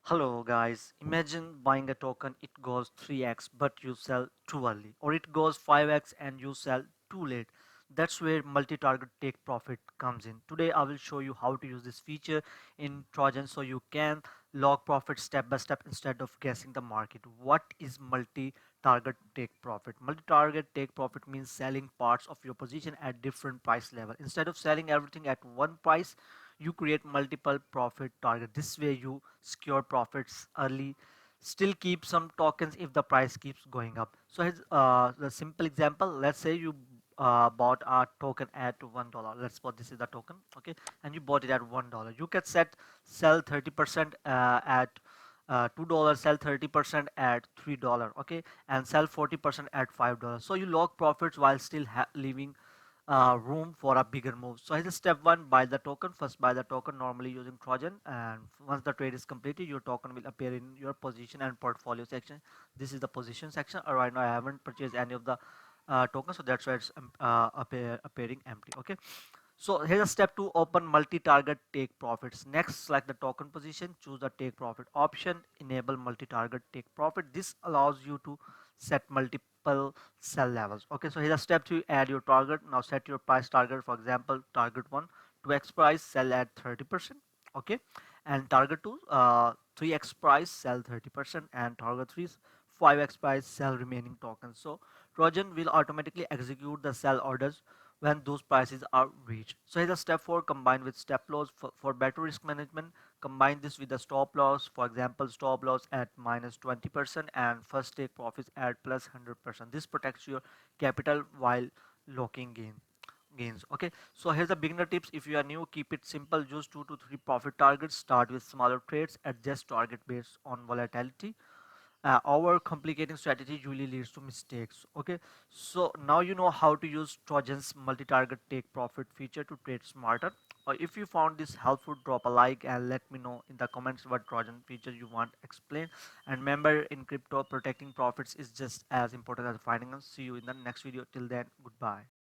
Hello guys, imagine buying a token, it goes 3x but you sell too early, or it goes 5x and you sell too late. That's where multi-target take profit comes in. Today I will show you how to use this feature in Trojan so you can log profit step by step instead of guessing the market. What is multi-target take profit? Multi-target take profit means selling parts of your position at different price level. Instead of selling everything at one price, you create multiple profit target. This way you secure profits early, still keep some tokens if the price keeps going up. So here's the simple example. Let's say you bought a token at $1. Let's suppose this is the token, okay, and you bought it at $1. You can set sell 30% at $2, sell 30% at $3, okay, and sell 40% at $5. So you log profits while still leaving room for a bigger move. So here's step one: buy the token. First, buy the token normally using Trojan, and once the trade is completed, your token will appear in your position and portfolio section. This is the position section. Right now, I haven't purchased any of the tokens, so that's why it's appearing empty. Okay. So here's a step to open multi-target take profits. Next, select the token position, choose the take profit option, enable multi-target take profit. This allows you to set multiple sell levels. Okay, so here's a step to add your target. Now set your price target. For example, target one, 2x price, sell at 30%. Okay, and target two, 3x price, sell 30%, and target three, 5x price, sell remaining tokens. So Trojan will automatically execute the sell orders when those prices are reached. So here's a step 4: combined with step loss for better risk management. Combine this with the stop loss. For example, stop loss at minus 20% and first take profits at plus 100%. This protects your capital while locking gains. Okay, so here's the beginner tips. If you are new, keep it simple. Use 2 to 3 profit targets. Start with smaller trades. Adjust target based on volatility. Our complicating strategy usually leads to mistakes. Okay, so now you know how to use Trojan's multi-target take profit feature to trade smarter. If you found this helpful, drop a like and let me know in the comments what Trojan feature you want explained. And remember, in crypto, protecting profits is just as important as finding them. See you in the next video. Till then, goodbye.